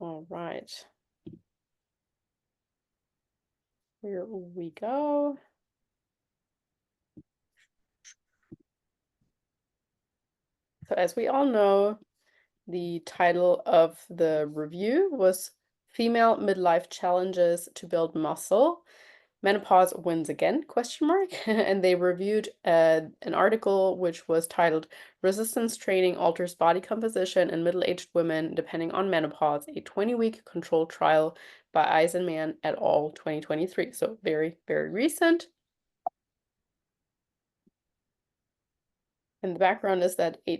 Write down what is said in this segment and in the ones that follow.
All right. Here we go. So as we all know, the title of the review was Female Midlife Challenges to Build Muscle. Menopause wins again, question mark. And they reviewed an article which was titled Resistance Training Alters Body Composition in Middle-Aged Women Depending on Menopause, a 20-week controlled trial by Eisenman et al. 2023. So very, very recent. And the background is that a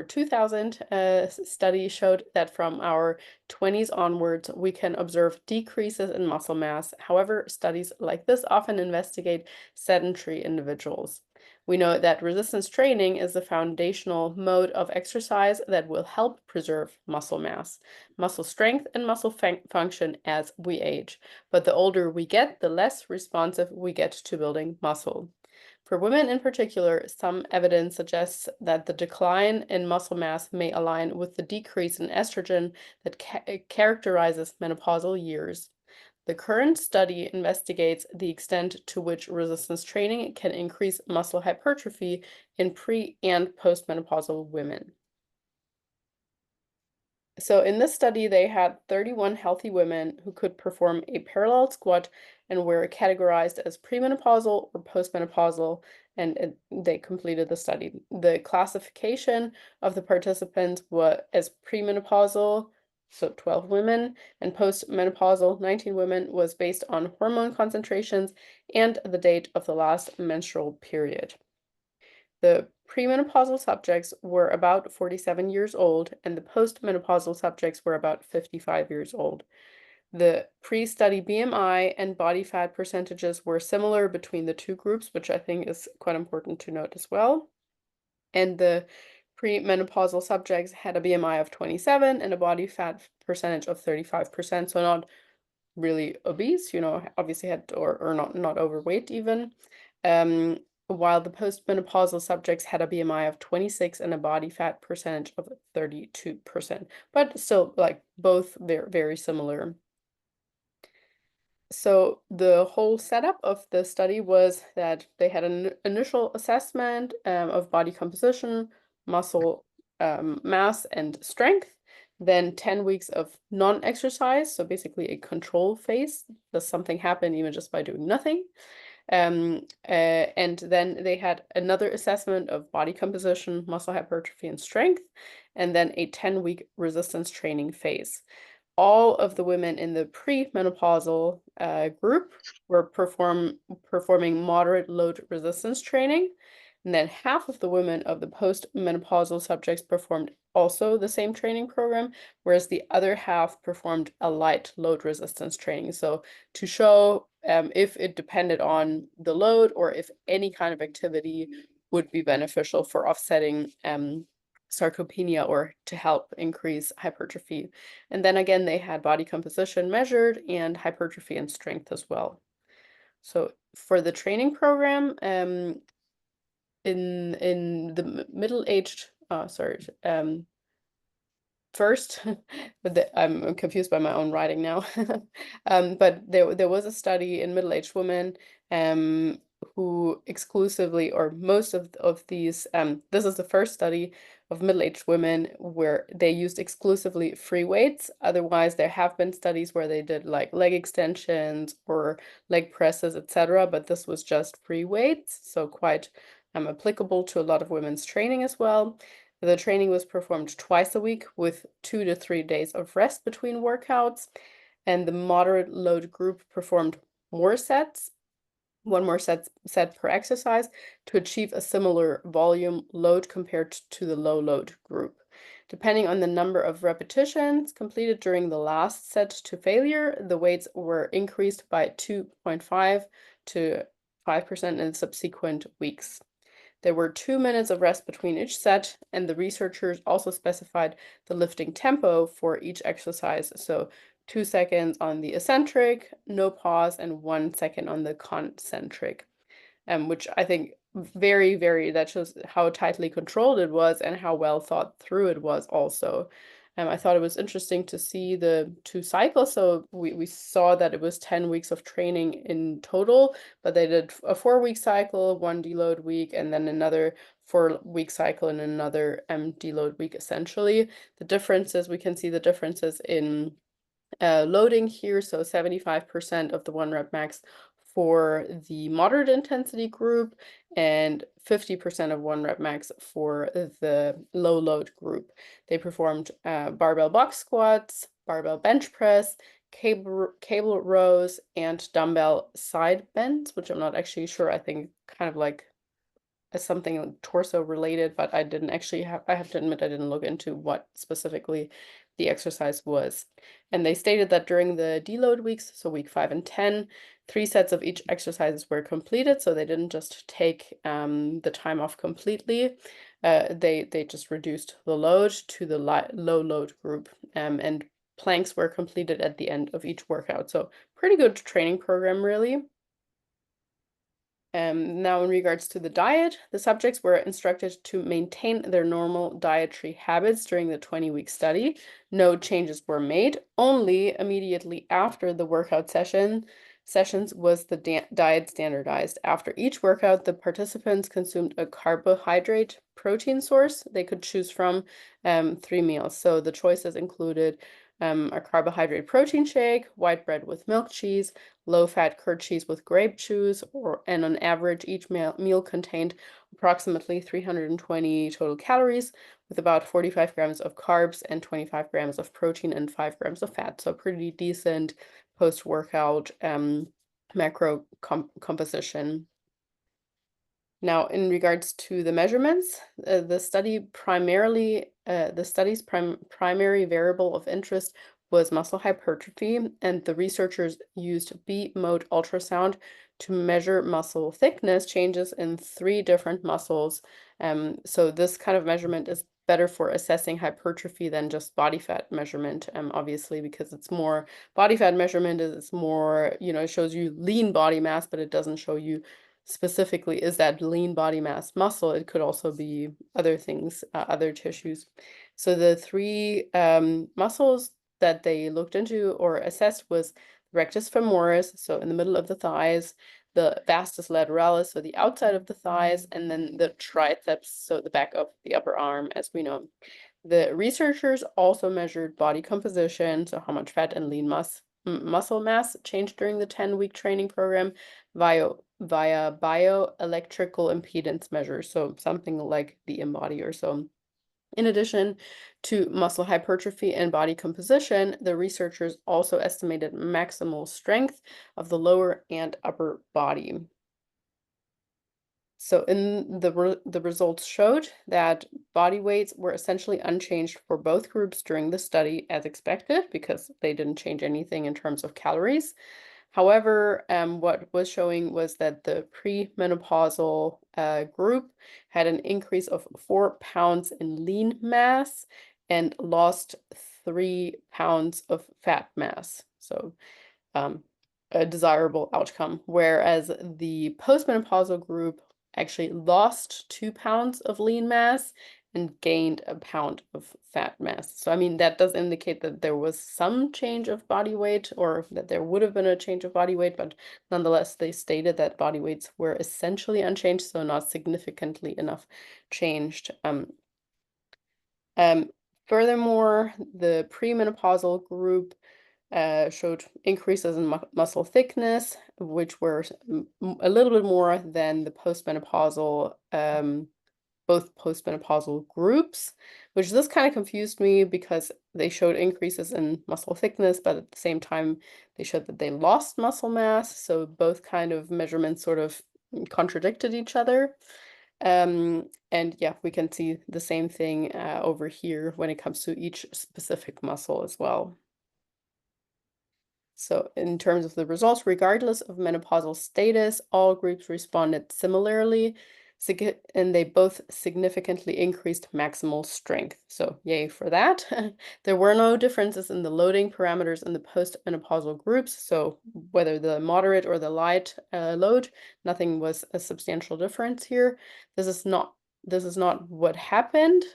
2000 study showed that from our 20s onwards, we can observe decreases in muscle mass. However, studies like this often investigate sedentary individuals. We know that resistance training is the foundational mode of exercise that will help preserve muscle mass, muscle strength, and muscle function as we age. But the older we get, the less responsive we get to building muscle. For women in particular, some evidence suggests that the decline in muscle mass may align with the decrease in estrogen that characterizes menopausal years. The current study investigates the extent to which resistance training can increase muscle hypertrophy in pre- and postmenopausal women. So in this study, they had 31 healthy women who could perform a parallel squat and were categorized as premenopausal or postmenopausal, and they completed the study. The classification of the participants was as premenopausal, so 12 women, and postmenopausal, 19 women, was based on hormone concentrations and the date of the last menstrual period. The premenopausal subjects were about 47 years old, and the postmenopausal subjects were about 55 years old. The pre-study BMI and body fat percentages were similar between the two groups, which I think is quite important to note as well. And the premenopausal subjects had a BMI of 27 and a body fat percentage of 35%, so not really obese, obviously had or not overweight even. While the postmenopausal subjects had a BMI of 26 and a body fat percentage of 32%, but still like both very, very similar. So the whole setup of the study was that they had an initial assessment of body composition, muscle mass, and strength. Then 10 weeks of non-exercise, so basically a control phase. Does something happen even just by doing nothing? And then they had another assessment of body composition, muscle hypertrophy, and strength, and then a 10-week resistance training phase. All of the women in the premenopausal group were performing moderate load resistance training. And then half of the women of the postmenopausal subjects performed also the same training program, whereas the other half performed a light load resistance training. So to show if it depended on the load or if any kind of activity would be beneficial for offsetting sarcopenia or to help increase hypertrophy. And then again, they had body composition measured and hypertrophy and strength as well. So for the training program, in the middle-aged, first, but I'm confused by my own writing now. But there was a study in middle-aged women who exclusively, or most of these, this is the first study of middle-aged women where they used exclusively free weights. Otherwise, there have been studies where they did like leg extensions or leg presses, etc. But this was just free weights, so quite applicable to a lot of women's training as well. The training was performed twice a week with 2 to 3 days of rest between workouts, and the moderate load group performed more sets, one more set per exercise, to achieve a similar volume load compared to the low load group. Depending on the number of repetitions completed during the last set to failure, the weights were increased by 2.5 to 5% in subsequent weeks. There were 2 minutes of rest between each set, and the researchers also specified the lifting tempo for each exercise. So 2 seconds on the eccentric, no pause, and 1 second on the concentric, which I think that shows how tightly controlled it was and how well thought through it was also. I thought it was interesting to see the 2 cycles. So we saw that it was 10 weeks of training in total, but they did a 4-week cycle, one deload week, and then another 4-week cycle and another deload week, essentially. The differences, we can see the differences in loading here. So 75% of the 1 rep max for the moderate intensity group and 50% of 1 rep max for the low load group. They performed barbell box squats, barbell bench press, cable rows, and dumbbell side bends, which I'm not actually sure. I think kind of like as something torso related, but I didn't actually I have to admit, I didn't look into what specifically the exercise was. And they stated that during the deload weeks, so week 5 and 10, 3 sets of each exercises were completed. So they didn't just take the time off completely. They just reduced the load to the low load group, and planks were completed at the end of each workout. So pretty good training program, really. Now, in regards to the diet, the subjects were instructed to maintain their normal dietary habits during the 20-week study. No changes were made. Only immediately after the workout sessions was the diet standardized. After each workout, the participants consumed a carbohydrate protein source they could choose from 3 meals. So the choices included a carbohydrate protein shake, white bread with milk cheese, low-fat curd cheese with grape juice, and on average, each meal contained approximately 320 total calories, with about 45 grams of carbs and 25 grams of protein and 5 grams of fat. So pretty decent post-workout macro composition. Now, in regards to the measurements, the study's primary variable of interest was muscle hypertrophy, and the researchers used B-mode ultrasound to measure muscle thickness changes in 3 different muscles. So this kind of measurement is better for assessing hypertrophy than just body fat measurement, obviously, because it's more body fat measurement is more, it shows you lean body mass, but it doesn't show you specifically is that lean body mass muscle. It could also be other things, other tissues. So the 3 muscles that they looked into or assessed was rectus femoris, so in the middle of the thighs, the vastus lateralis, so the outside of the thighs, and then the triceps, so the back of the upper arm, as we know. The researchers also measured body composition, so how much fat and lean muscle mass changed during the 10-week training program via bioelectrical impedance measures, so something like the InBody or so. In addition to muscle hypertrophy and body composition, the researchers also estimated maximal strength of the lower and upper body. So in the results showed that body weights were essentially unchanged for both groups during the study as expected, because they didn't change anything in terms of calories. However, what was showing was that the premenopausal group had an increase of 4 pounds in lean mass and lost 3 pounds of fat mass. So a desirable outcome, whereas the postmenopausal group actually lost 2 pounds of lean mass and gained a pound of fat mass. So, I mean, that does indicate that there was some change of body weight, or that there would have been a change of body weight, but nonetheless, they stated that body weights were essentially unchanged, so not significantly enough changed. Furthermore, the premenopausal group showed increases in muscle thickness, which were a little bit more than the postmenopausal, both postmenopausal groups, which this kind of confused me because they showed increases in muscle thickness, but at the same time, they showed that they lost muscle mass. So both kind of measurements sort of contradicted each other. And yeah, we can see the same thing over here when it comes to each specific muscle as well. So in terms of the results, regardless of menopausal status, all groups responded similarly, and they both significantly increased maximal strength. So yay for that. There were no differences in the loading parameters in the postmenopausal groups. So whether the moderate or the light load, nothing was a substantial difference here. This is not what happened.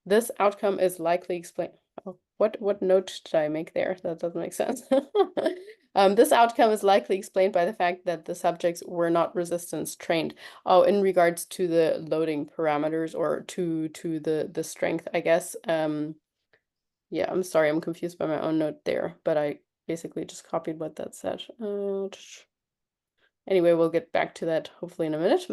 This outcome is likely explained. Oh, what note did I make there? That doesn't make sense. This outcome is likely explained by the fact that the subjects were not resistance trained. Oh, in regards to the loading parameters or to the strength, I guess. Yeah, I'm sorry, I'm confused by my own note there, but I basically just copied what that said. Anyway, we'll get back to that hopefully in a minute.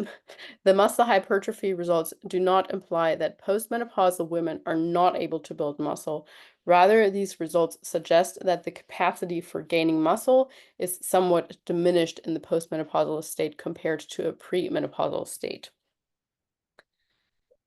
The muscle hypertrophy results do not imply that postmenopausal women are not able to build muscle. Rather, these results suggest that the capacity for gaining muscle is somewhat diminished in the postmenopausal state compared to a premenopausal state.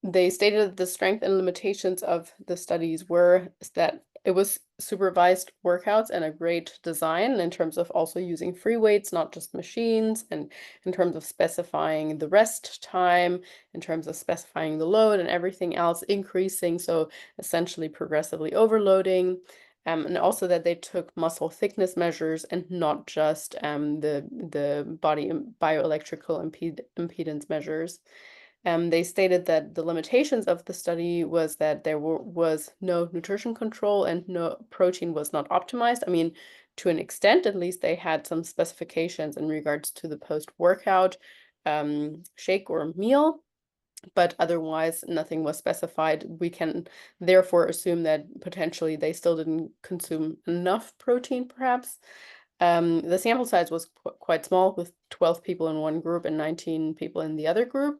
They stated that the strength and limitations of the studies were that it was supervised workouts and a great design in terms of also using free weights, not just machines, and in terms of specifying the rest time, in terms of specifying the load and everything else increasing, so essentially progressively overloading. And also that they took muscle thickness measures and not just the body bioelectrical impedance measures. They stated that the limitations of the study was that there was no nutrition control and no protein was not optimized. I mean, to an extent, at least they had some specifications in regards to the post-workout shake or meal, but otherwise nothing was specified. We can therefore assume that potentially they still didn't consume enough protein, perhaps. The sample size was quite small, with 12 people in one group and 19 people in the other group.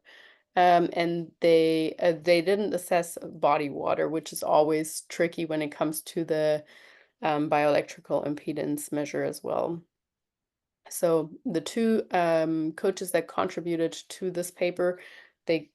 And they didn't assess body water, which is always tricky when it comes to the bioelectrical impedance measure as well. So the two coaches that contributed to this paper, they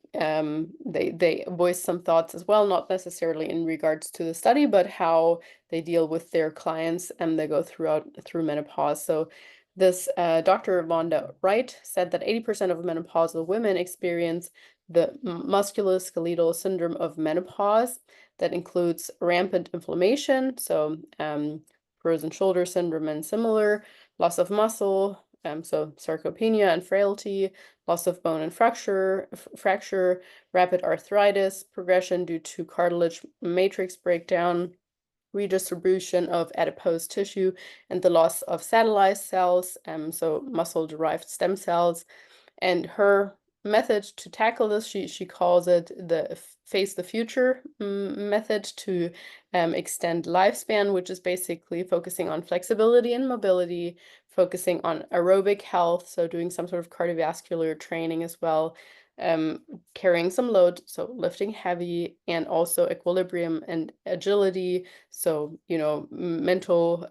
voiced some thoughts as well, not necessarily in regards to the study, but how they deal with their clients and they go through menopause. So this Dr. Vonda Wright said that 80% of menopausal women experience the musculoskeletal syndrome of menopause that includes rampant inflammation, so frozen shoulder syndrome and similar, loss of muscle, so sarcopenia and frailty, loss of bone and fracture, rapid arthritis, progression due to cartilage matrix breakdown, redistribution of adipose tissue, and the loss of satellite cells, so muscle-derived stem cells. And her method to tackle this, she calls it the face the future method to extend lifespan, which is basically focusing on flexibility and mobility, focusing on aerobic health, so doing some sort of cardiovascular training as well, carrying some load, so lifting heavy, and also equilibrium and agility, so mental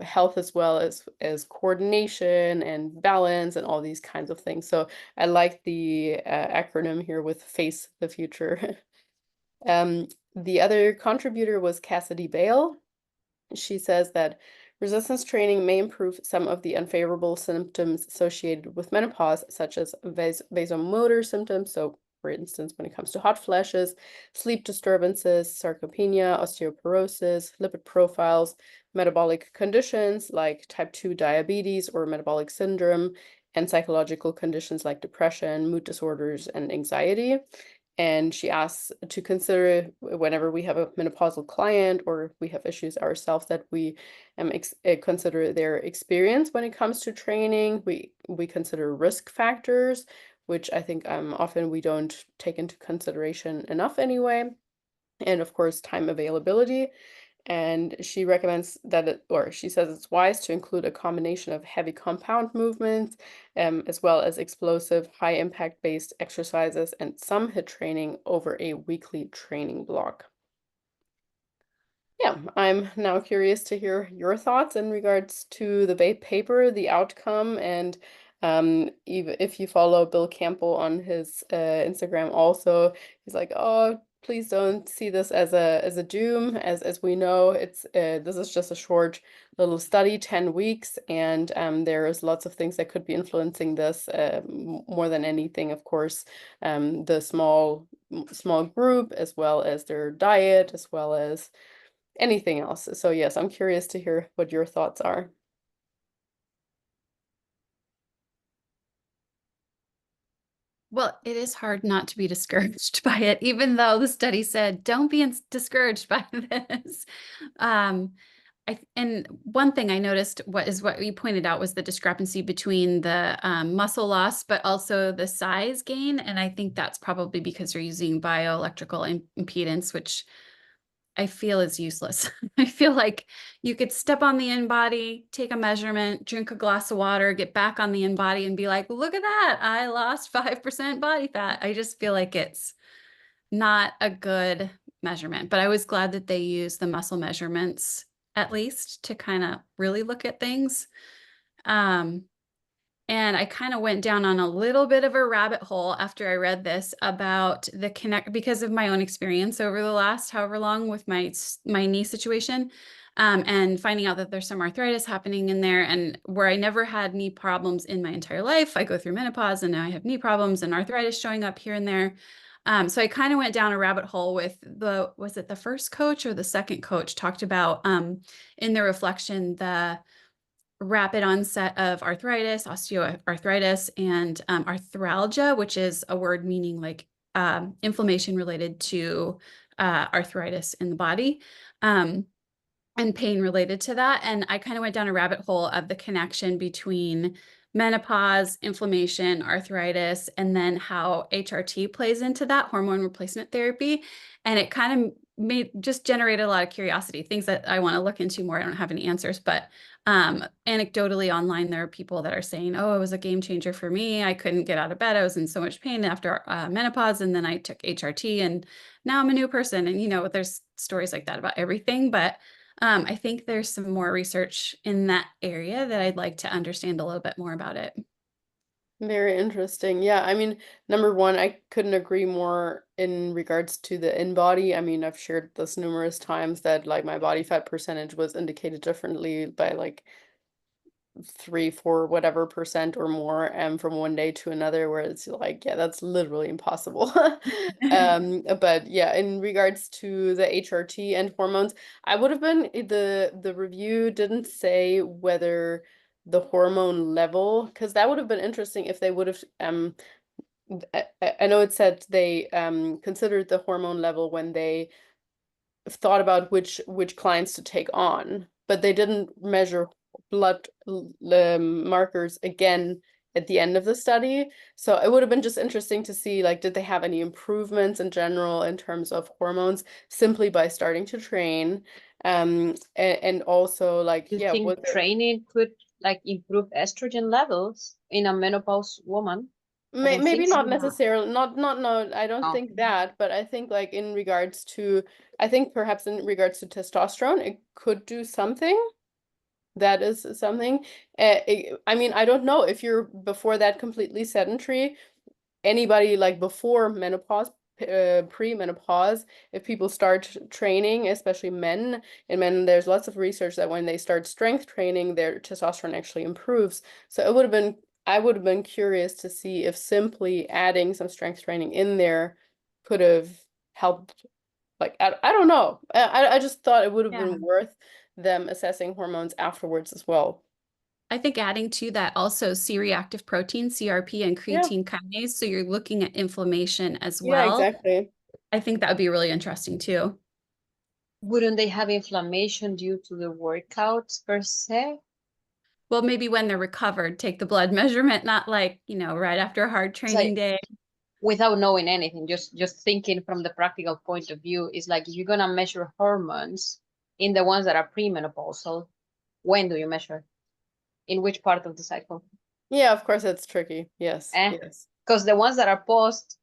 health as well as coordination and balance and all these kinds of things. So I like the acronym here with Face the Future. The other contributor was Cassidy Bale. She says that resistance training may improve some of the unfavorable symptoms associated with menopause, such as vasomotor symptoms, so for instance, when it comes to hot flashes, sleep disturbances, sarcopenia, osteoporosis, lipid profiles, metabolic conditions like type 2 diabetes or metabolic syndrome, and psychological conditions like depression, mood disorders, and anxiety. And she asks to consider whenever we have a menopausal client or we have issues ourselves that we consider their experience when it comes to training. We consider risk factors, which I think often we don't take into consideration enough anyway. And of course, time availability. And she recommends that she says it's wise to include a combination of heavy compound movements, as well as explosive, high impact based exercises and some HIIT training over a weekly training block. Yeah, I'm now curious to hear your thoughts in regards to the paper, the outcome, and even if you follow Bill Campbell on his Instagram also, he's like, oh, please don't see this as a doom. As we know, this is just a short little study, 10 weeks, and there's lots of things that could be influencing this more than anything, of course, the small group, as well as their diet, as well as anything else. So yes, I'm curious to hear what your thoughts are. Well, it is hard not to be discouraged by it, even though the study said, don't be discouraged by this. Um, and one thing I noticed what you pointed out was the discrepancy between the muscle loss, but also the size gain. And I think that's probably because you're using bioelectrical impedance, which I feel is useless. I feel like you could step on the in-body, take a measurement, drink a glass of water, get back on the in-body and be like, look at that, I lost 5% body fat. I just feel like it's not a good measurement, but I was glad that they used the muscle measurements at least to kind of really look at things. Um, and I kind of went down on a little bit of a rabbit hole after I read this about the connect because of my own experience over the last however long with my knee situation, and finding out that there's some arthritis happening in there, and where I never had knee problems in my entire life. I go through menopause and now I have knee problems and arthritis showing up here and there. So I kind of went down a rabbit hole with was it the first coach or the second coach talked about in the reflection the rapid onset of arthritis, osteoarthritis, and arthralgia, which is a word meaning like inflammation related to arthritis in the body. And pain related to that. And I kind of went down a rabbit hole of the connection between menopause, inflammation, arthritis, and then how HRT plays into that, hormone replacement therapy. And it kind of just generated a lot of curiosity, things that I want to look into more. I don't have any answers, but anecdotally online, there are people that are saying, oh, it was a game changer for me. I couldn't get out of bed. I was in so much pain after menopause. And then I took HRT and now I'm a new person. And, there's stories like that about everything. But I think there's some more research in that area that I'd like to understand a little bit more about it. Very interesting. Yeah, I mean, number one, I couldn't agree more in regards to the in-body. I mean, I've shared this numerous times that like my body fat percentage was indicated differently by like 3, 4, whatever percent or more, from one day to another, where it's like, yeah, that's literally impossible. But yeah, in regards to the HRT and hormones, I would have been the review didn't say whether the hormone level, because that would have been interesting if they would have I know it said they considered the hormone level when they thought about which clients to take on, but they didn't measure blood markers again at the end of the study. So it would have been just interesting to see, like, did they have any improvements in general in terms of hormones simply by starting to train? And also like, You yeah, was think there training could like improve estrogen levels in a menopause woman? I don't maybe think not so. No. necessarily, not no, I don't No. think that, but I think like in regards to, I think perhaps in regards to testosterone, it could do something. That is something. I mean, I don't know if you're before that completely sedentary. Anybody like before menopause, pre-menopause, if people start training, especially men, and men, there's lots of research that when they start strength training, their testosterone actually improves. So I would have been curious to see if simply adding some strength training in there could have helped. Like, I don't know. I just thought it would have Yeah. been worth them assessing hormones afterwards as well. I think adding to that also C-reactive protein, CRP, and Yeah, creatine kinase. So you're looking at inflammation as yeah, well. exactly. I think that would be really interesting too. Wouldn't they have inflammation due to the workouts per se? Well, maybe when they're recovered, take the blood measurement, not like, right after a hard It's training like day. without knowing anything, just thinking from the practical point of view, is like if you're gonna measure hormones in the ones that are premenopausal, when do you measure? In which part of the cycle? Yeah, of course it's tricky. Yes, Eh? yes. Because the ones that are post,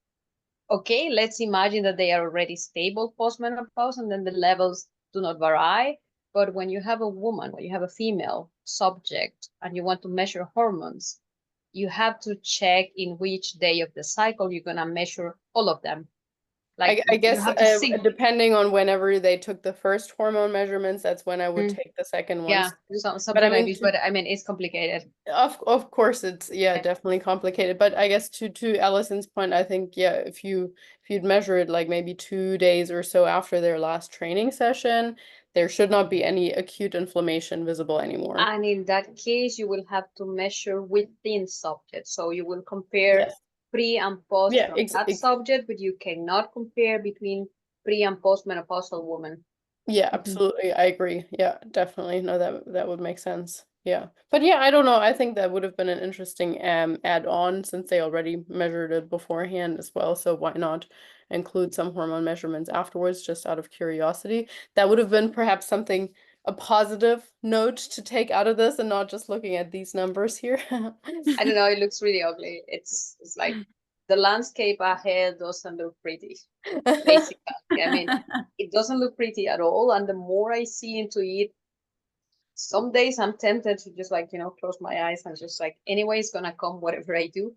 okay, let's imagine that they are already stable post-menopause and then the levels do not vary. But when you have a woman, when you have a female subject and you want to measure hormones, you have to check in which day of the cycle you're going to measure all of them. Like I you guess have to see. depending on whenever they took the first hormone measurements, that's when I would Mm, take the second yeah, ones too. But I something like mean, this, but I mean, it's complicated. of course it's, yeah, definitely complicated. But I guess to Allison's point, I think, yeah, if you'd measure it like maybe 2 days or so after their last training session, there should not be any acute inflammation visible anymore. And in that case, you will have to measure within subjects. So you will compare Yes. pre and post Yeah, from that subject, but you cannot compare between pre and post menopausal women. yeah, absolutely. I agree. Yeah, definitely. No, that would make sense. Yeah. But yeah, I don't know. I think that would have been an interesting add-on since they already measured it beforehand as well. So why not include some hormone measurements afterwards, just out of curiosity? That would have been perhaps something, a positive note to take out of this and not just looking at these numbers here. I don't know, it looks really ugly. It's like the landscape ahead doesn't look pretty, basically. I mean, it doesn't look pretty at all. And the more I see into it, some days I'm tempted to just like, close my eyes and just like, anyway, it's gonna come whatever I do.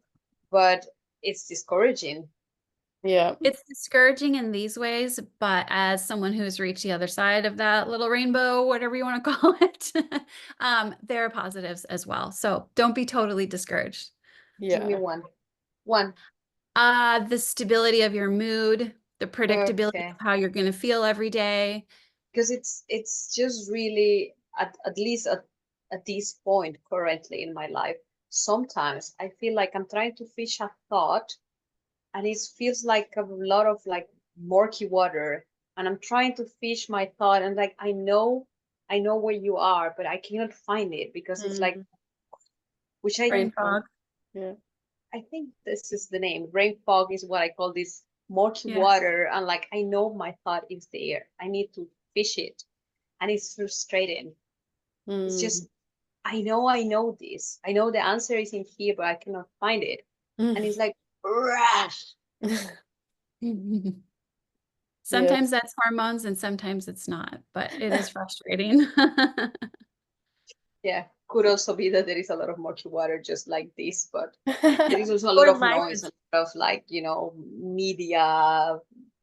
But it's discouraging. Yeah. It's discouraging in these ways, but as someone who's reached the other side of that little rainbow, whatever you want to call it, there are positives as well. So don't be totally discouraged. Give me Yeah. one. One. The stability of your mood, the predictability Okay. of how you're going to feel every day. Because it's just really at least at this point currently in my life, sometimes I feel like I'm trying to fish a thought and it feels like a lot of like murky water, and I'm trying to fish my thought and like I know where you are, but I cannot find it because it's like, which Brain fog. Yeah. I think this is the name. Brain fog is what I call this murky Yes. water, and like I know my thought is there. I need to fish it, and it's frustrating. It's just I know this. I know the answer is in here, but I cannot find it. And it's like, rush. Sometimes that's hormones and sometimes it's not, but it is frustrating. Yeah, could also be that there is a lot of murky water just like this, but there is also a lot Or of life noise is, and stuff like, media,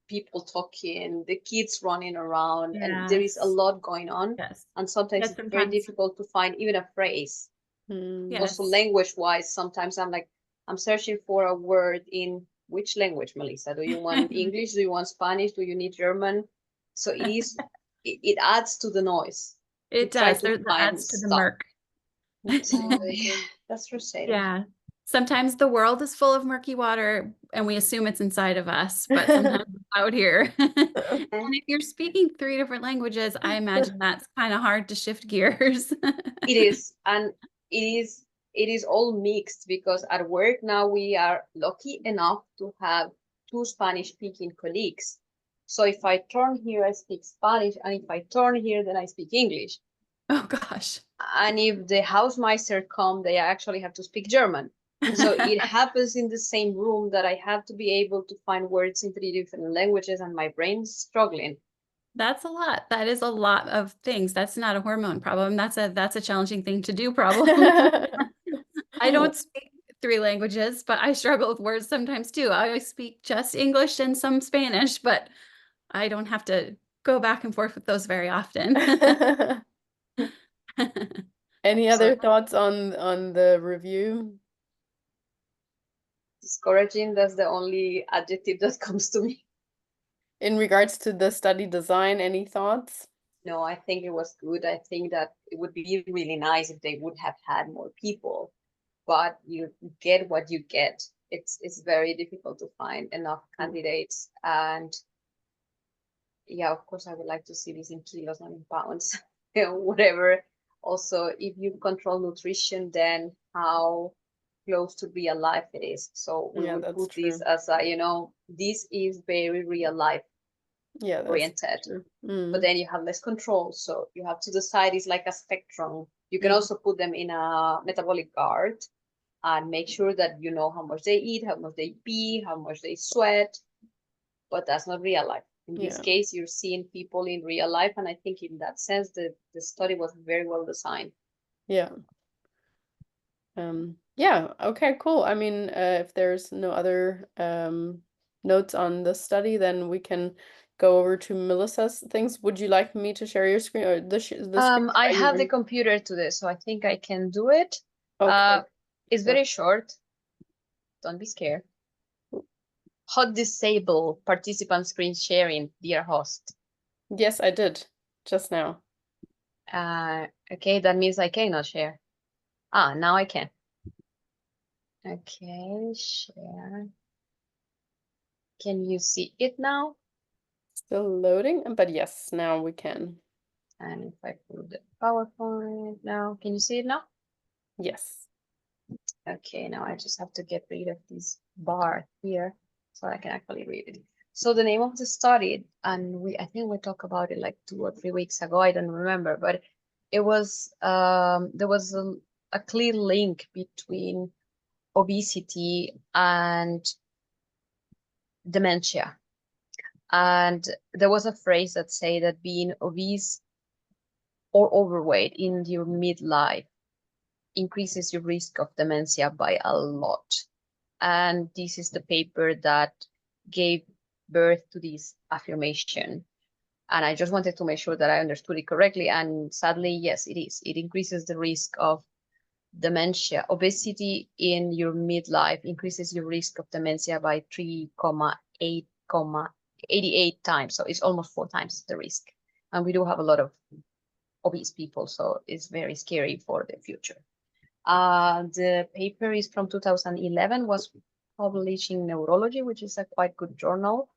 people talking, the kids running around, and there is a yes, lot going on. yes, And sometimes yes, it's very sometimes, difficult to find even a phrase. Also, yes. language wise, sometimes I'm searching for a word in which language, Melissa? Do you want English? Do you want Spanish? Do you need German? So it adds to the noise to It try does. to That find adds to the stuff. murk. Yeah, that's frustrating. Yeah. Sometimes the world is full of murky water and we assume it's inside of us, but sometimes it's out here. And if you're speaking 3 different languages, I imagine that's kind of hard to shift gears. It is, and it is all mixed because at work now we are lucky enough to have 2 Spanish-speaking colleagues. So if I turn here, I speak Spanish, and if I turn here, then I speak English. Oh gosh. And if the Hausmeister come, they actually have to speak German. So it happens in the same room that I have to be able to find words in 3 different languages, and my brain's struggling. That's a lot. That is a lot of things. That's not a hormone problem. That's a challenging thing to do problem. I don't speak 3 languages, but I struggle with words sometimes too. I speak just English and some Spanish, but I don't have to go back and forth with those very often. Any So other thoughts on the review? discouraging, that's the only adjective that comes to me. In regards to the study design, any thoughts? No, I think it was good. I think that it would be really nice if they would have had more people, but you get what you get. It's very difficult to find enough candidates. And yeah, of course, I would like to see this in kilos, not in pounds, whatever. Also, if you control nutrition, then how close to real life it is. So we Yeah, will that's put this true. as this is very real life Yeah, that's oriented. true. But then you have less control. So you have to decide, it's like a spectrum. You can also put them in a metabolic guard and make sure that you know how much they eat, how much they pee, how much they sweat. But that's not real life. In this Yeah. case, you're seeing people in real life. And I think in that sense, the study was very well designed. Yeah. Yeah, okay, cool. I mean, if there's no other notes on the study, then we can go over to Melissa's things. Would you like me to share your screen or the screen? I Are you have the ready? computer today, so I think I can do it. Okay. It's very short. Don't be scared. Hot disable participant screen sharing, dear host. Yes, I did just now. Okay, that means I cannot share. Now I can. Okay, share. Can you see it now? Still loading, but yes, now we can. And if I put the PowerPoint now, can you see it now? Yes. Okay, now I just have to get rid of this bar here so I can actually read it. So the name of the study, and I think we talked about it like 2 or 3 weeks ago, I don't remember, but it was there was a clear link between obesity and dementia. And there was a phrase that say that being obese or overweight in your midlife increases your risk of dementia by a lot. And this is the paper that gave birth to this affirmation. And I just wanted to make sure that I understood it correctly. And sadly, yes, it is. It increases the risk of dementia. Obesity in your midlife increases your risk of dementia by 3,888 times. So it's almost 4 times the risk. And we do have a lot of obese people, so it's very scary for the future. The paper is from 2011, was published in Neurology, which is a quite good journal,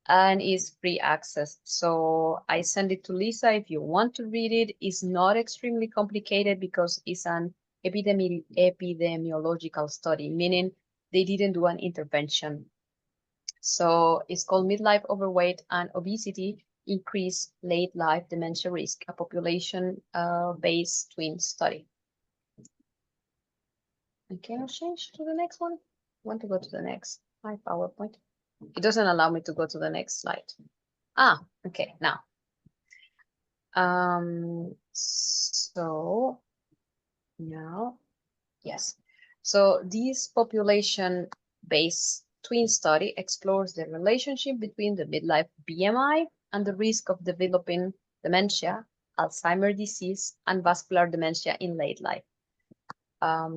and is free access. So I send it to Lisa if you want to read it. It's not extremely complicated because it's an epidemiological study, meaning they didn't do an intervention. So it's called Midlife Overweight and Obesity Increase Late Life Dementia Risk, a population-based twin study. Okay, I'll change to the next one. I want to go to the next. My PowerPoint. It doesn't allow me to go to the next slide. Okay, now. So now, yes. So this population-based twin study explores the relationship between the midlife BMI and the risk of developing dementia, Alzheimer's disease, and vascular dementia in late life.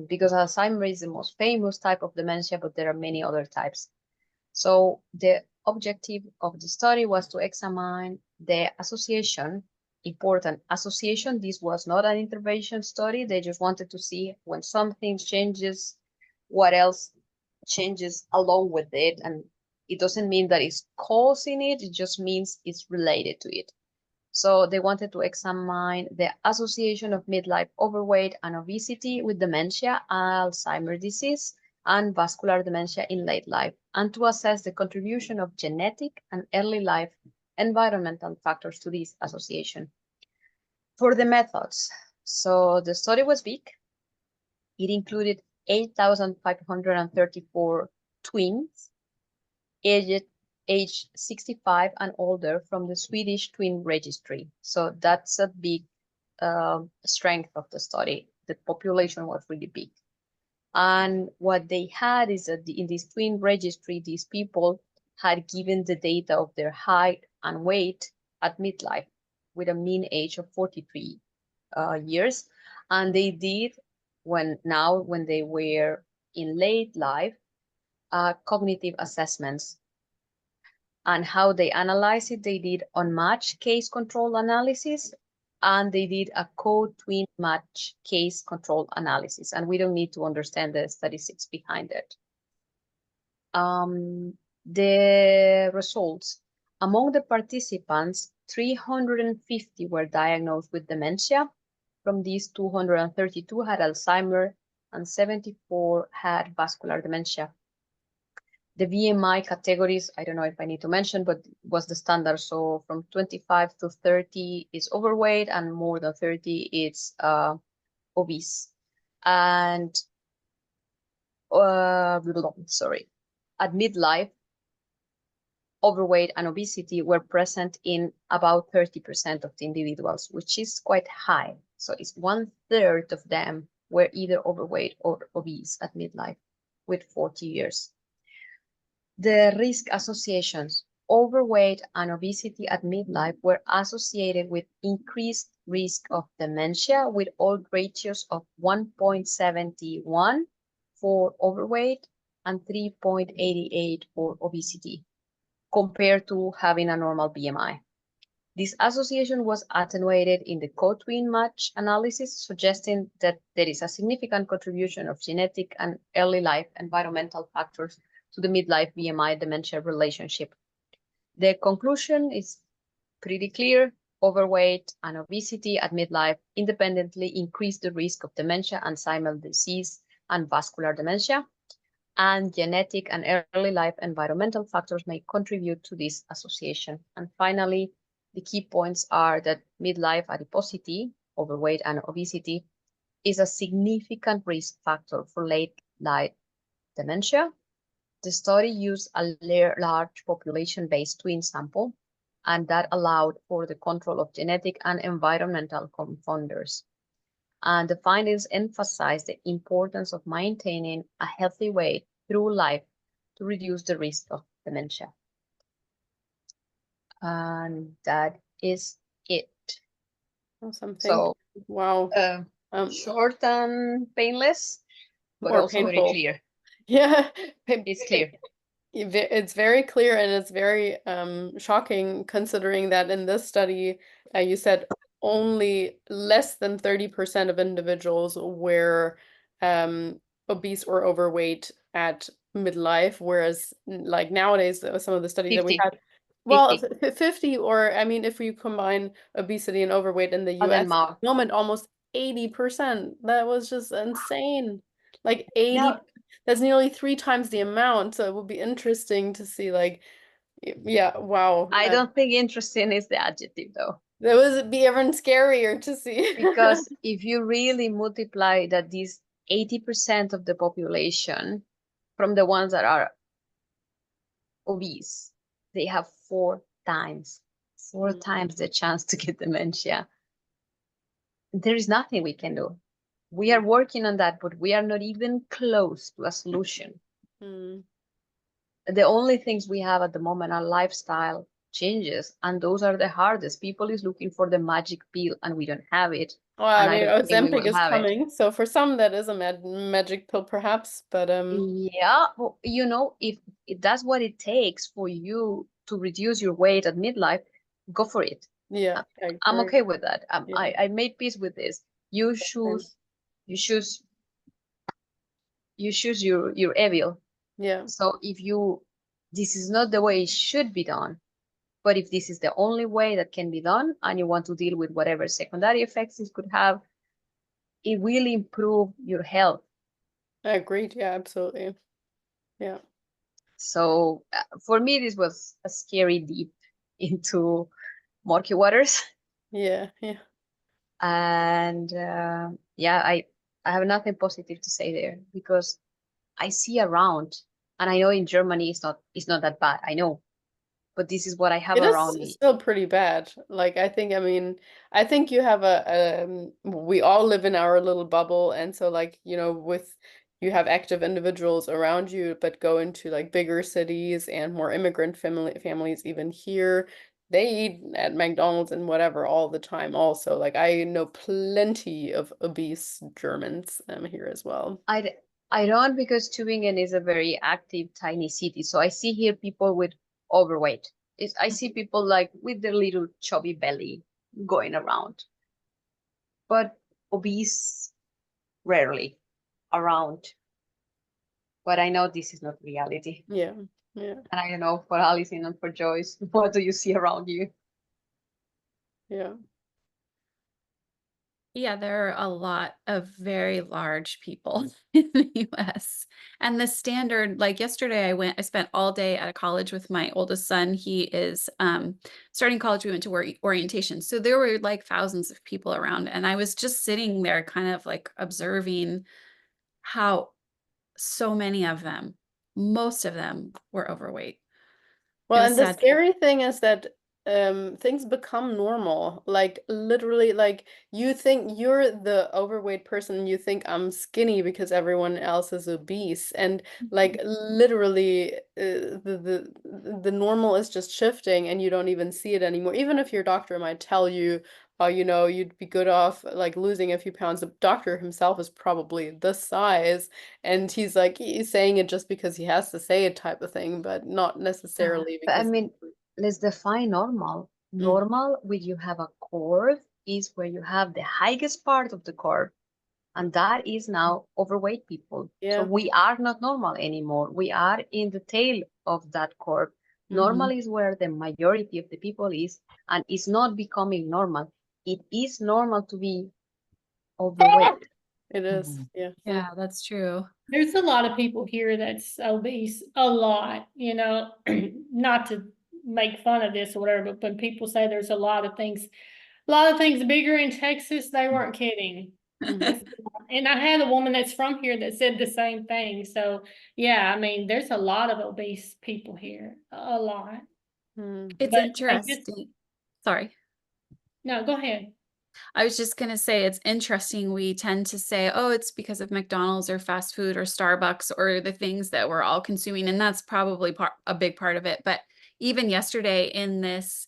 Because Alzheimer's is the most famous type of dementia, but there are many other types. So the objective of the study was to examine the association, important association. This was not an intervention study. They just wanted to see when something changes, what else changes along with it. And it doesn't mean that it's causing it. It just means it's related to it. So they wanted to examine the association of midlife overweight and obesity with dementia, Alzheimer's disease, and vascular dementia in late life, and to assess the contribution of genetic and early life environmental factors to this association. For the methods, so the study was big. It included 8,534 twins aged 65 and older from the Swedish Twin Registry. So that's a big strength of the study. The population was really big. And what they had is that in this twin registry, these people had given the data of their height and weight at midlife with a mean age of 43 years. And they did, when they were in late life, cognitive assessments. And how they analyzed it, they did unmatched case control analysis, and they did a co-twin match case control analysis. And we don't need to understand the statistics behind it. The results. Among the participants, 350 were diagnosed with dementia. From these, 232 had Alzheimer's and 74 had vascular dementia. The BMI categories, I don't know if I need to mention, but was the standard. So from 25 to 30 is overweight, and more than 30 is obese. And sorry, at midlife, overweight and obesity were present in about 30% of the individuals, which is quite high. So it's 1/3 of them were either overweight or obese at midlife with 40 years. The risk associations, overweight and obesity at midlife were associated with increased risk of dementia with odds ratios of 1.71 for overweight and 3.88 for obesity, compared to having a normal BMI. This association was attenuated in the co-twin match analysis, suggesting that there is a significant contribution of genetic and early life environmental factors to the midlife BMI dementia relationship. The conclusion is pretty clear. Overweight and obesity at midlife independently increase the risk of dementia, Alzheimer's disease, and vascular dementia. And genetic and early life environmental factors may contribute to this association. And finally, the key points are that midlife adiposity, overweight and obesity, is a significant risk factor for late life dementia. The study used a large population-based twin sample, and that allowed for the control of genetic and environmental confounders. And the findings emphasize the importance of maintaining a healthy weight through life to reduce the risk of dementia. And that is it. Awesome. So, wow. Short and painless, but Or also very painful. clear. Yeah. It's clear. It's very clear, and it's very shocking considering that in this study, you said only less than 30% of individuals were obese or overweight at midlife, whereas like nowadays, some of the studies that we 50. had, well, 50. 50, or I mean, if we combine obesity and overweight in the And then US, at the moment, almost 80%. That was just insane. Like 80, Now, that's nearly 3 times the amount. So it would be interesting to see, like, yeah, wow. I don't think interesting is the adjective though. That would be even scarier to see. Because if you really multiply that these 80% of the population from the ones that are obese, they have 4 times the chance to get dementia. There is nothing we can do. We are working on that, but we are not even close to a solution. The only things we have at the moment are lifestyle changes, and those are the hardest. People is looking for the magic pill, and we don't have it. Well, And I mean, don't think we Ozempic will is have it. coming, so for some that is a magic pill, perhaps. But Yeah, well, you know, if that's what it takes for you to reduce your weight at midlife, go for it. yeah, I'm okay with that. Yeah. I made peace with this. You choose your evil. Yeah. So if this is not the way it should be done, but if this is the only way that can be done, and you want to deal with whatever secondary effects it could have, it will improve your health. I agreed. Yeah, absolutely. Yeah. So for me, this was a scary deep into murky waters. Yeah. Yeah. And yeah, I have nothing positive to say there, because I see around, and I know in Germany it's not that bad. I know, but this is what I have It around is me. still pretty bad. Like, I mean, I think you have we all live in our little bubble. And so, like, you have active individuals around you, but go into like bigger cities and more immigrant families, even here, they eat at McDonald's and whatever all the time also. Like, I know plenty of obese Germans here as well. I don't, because Tübingen is a very active, tiny city. So I see here people with overweight. I see people like with their little chubby belly going around, but obese rarely around. But I know this is not reality. Yeah. Yeah. And I don't know, for Alison and for Joyce, what do you see around you? Yeah. Yeah, there are a lot of very large people in the US. And the standard, like yesterday, I spent all day at a college with my oldest son. He is starting college. We went to orientation. So there were like thousands of people around. And I was just sitting there kind of like observing how so many of them, most of them were overweight. Well, It was and the sad. scary thing is that things become normal. Like, literally, like, you think you're the overweight person, you think I'm skinny because everyone else is obese. And like, literally, the normal is just shifting, and you don't even see it anymore. Even if your doctor might tell you, oh, you'd be good off like losing a few pounds, the doctor himself is probably this size, and he's saying it just because he has to say it, type of thing, but not necessarily But I because mean, let's define normal. Normal, when you have a curve, is where you have the highest part of the curve, and that is now overweight people. So Yeah. we are not normal anymore. We are in the tail of that curve. Normal is where the majority of the people is, and it's not becoming normal. It is normal to be overweight. It is. Yeah. Yeah, that's true. There's a lot of people here that's obese, a lot, you know, not to make fun of this or whatever, but when people say there's a lot of things bigger in Texas, they weren't kidding. Mhm. And I had a woman that's from here that said the same thing. So yeah, I mean, there's a lot of obese people here, a lot. Mm. It's But they just, interesting. Sorry. no, go ahead. I was just going to say it's interesting. We tend to say, oh, it's because of McDonald's or fast food or Starbucks or the things that we're all consuming. And that's probably a big part of it. But even yesterday in this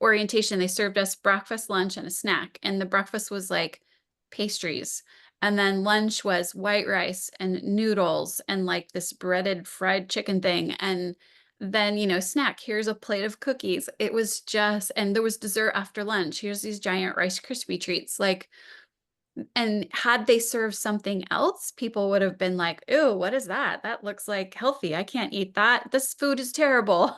orientation, they served us breakfast, lunch, and a snack. And the breakfast was like pastries. And then lunch was white rice and noodles and like this breaded fried chicken thing. And then, you know, snack, here's a plate of cookies. It was just, and there was dessert after lunch. Here's these giant Rice Krispie treats. Like, and had they served something else, people would have been like, "Ew, what is that? That looks like healthy. I can't eat that. This food is terrible."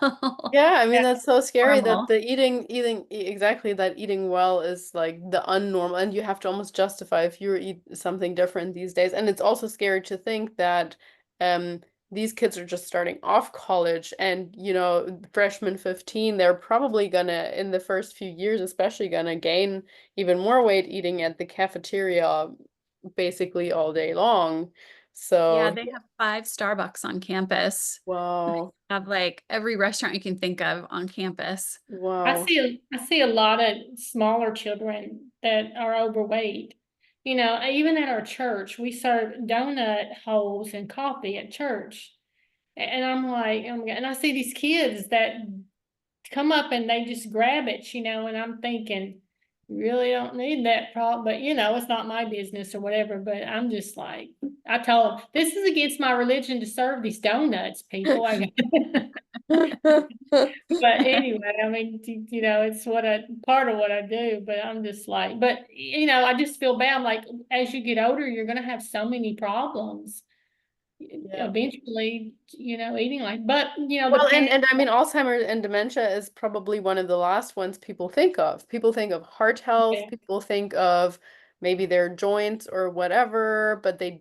Yeah, I mean Yeah. that's so scary that Normal. the exactly that eating well is like the unnormal, and you have to almost justify if you eat something different these days. And it's also scary to think that um these kids are just starting off college, and freshman 15, they're probably gonna, in the first few years especially, gonna gain even more weight eating at the cafeteria basically all day long. Yeah, So they have 5 Starbucks on campus. wow. Have like every restaurant you can think of on campus. Wow. I see a lot of smaller children that are overweight. You know, even at our church, we serve donut holes and coffee at church. And I'm like, oh my God. And I see these kids that come up and they just grab it, you know, and I'm thinking, you really don't need that problem, but you know, it's not my business or whatever. But I'm just like, I told them, this is against my religion to serve these donuts, people. But anyway, I mean, you know, it's part of what I do, but I'm just like, but you know, I just feel bad. Like, as you get older, you're going to have so many problems Yeah. eventually, you know, eating like, but you know, the Well, parents, and I mean, Alzheimer's and dementia is probably one of the last ones people think of. People think of heart health, yeah, people think of maybe their joints or whatever, but they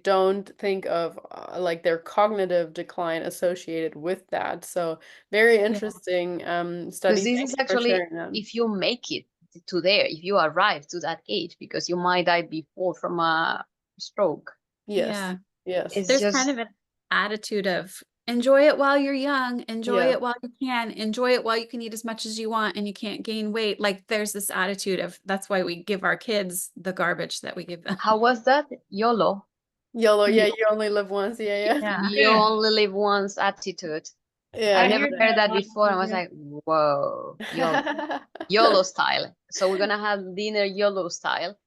don't think of like their cognitive decline associated with that. So very yeah, interesting Because study. this Thank is you for actually sharing that. if you make it to there, if you arrive to that age, because you might die before from a stroke. Yes. Yeah. Yes. It's There's kind of just an attitude of enjoy it while you're young, enjoy Yeah. it while you can, enjoy it while you can eat as much as you want and you can't gain weight. Like there's this attitude of that's why we give our kids the garbage that we give them. how was that? YOLO. YOLO, yeah, Yeah. you only live once. Yeah, Yeah. You yeah. only live once attitude. I I yeah. never hear heard that a that lot. before. I was like, whoa, YOLO. YOLO style. So we're gonna have dinner YOLO style.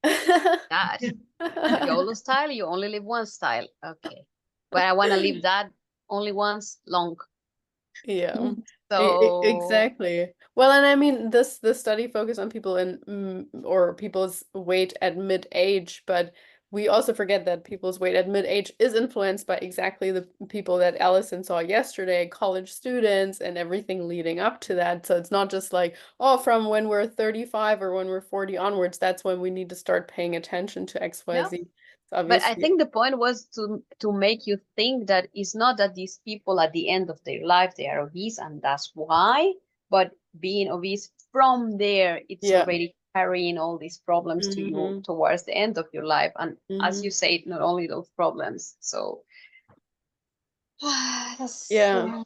That YOLO style, you only live once style. Okay. But I wanna live that only once long. Yeah, So exactly. Well, and I mean, this study focused on people in or people's weight at mid-age, but we also forget that people's weight at mid-age is influenced by exactly the people that Allison saw yesterday, college students and everything leading up to that. So it's not just like, oh, from when we're 35 or when we're 40 onwards, that's when we need to start paying attention to no, XYZ. It's but I obviously, think the point was to make you think that it's not that these people at the end of their life they are obese and that's why, but being obese from there, it's yeah. already carrying all these problems to you Mm-hmm. towards the end of your life. And as Mm-hmm. you said, not only those problems. So that's Yeah.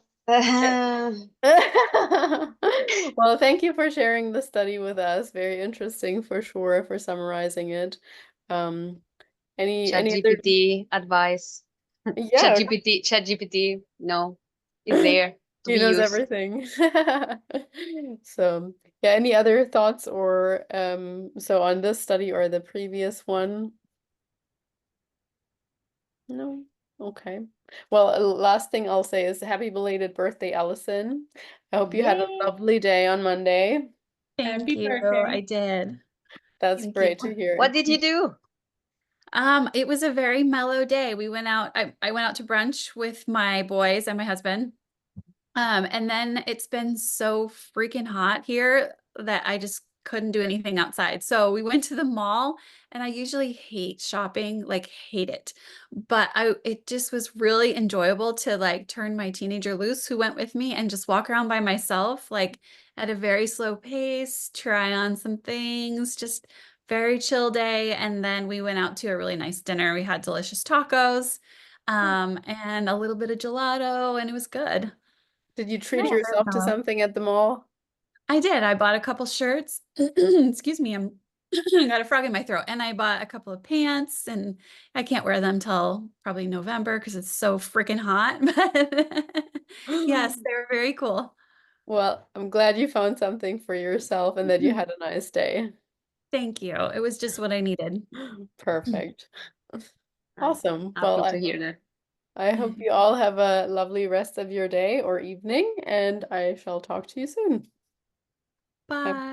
Well, thank you for sharing the study with us. Very interesting for sure, for summarizing it. Um, any other? ChatGPT advice. Yeah, ChatGPT, no, is there to he be knows used. everything. So, yeah, any other thoughts or so on this study or the previous one? No. Okay. Well, last thing I'll say is happy belated birthday, Allison. I hope you had a Yay! lovely day on Monday. Thank Happy you. birthday. I did. That's Thank you. great to hear. What did you do? It was a very mellow day. We went out, I went out to brunch with my boys and my husband. And then it's been so freaking hot here that I just couldn't do anything outside. So we went to the mall, and I usually hate shopping, like hate it. But it just was really enjoyable to like turn my teenager loose who went with me and just walk around by myself, like at a very slow pace, try on some things, just very chill day. And then we went out to a really nice dinner. We had delicious tacos, and a little bit of gelato, and it was good. Did you Yeah, treat very yourself to mellow. something at the mall? I did. I bought a couple shirts. Excuse me, I'm I got a frog in my throat. And I bought a couple of pants, and I can't wear them till probably November because it's so freaking hot. But yes, they were very cool. Well, I'm glad you found something for yourself and that you had a nice day. Thank you. It was just what I needed. Perfect. Awesome. Well, Happy to hear that. I hope you all have a lovely rest of your day or evening, and I shall talk to you soon. Bye.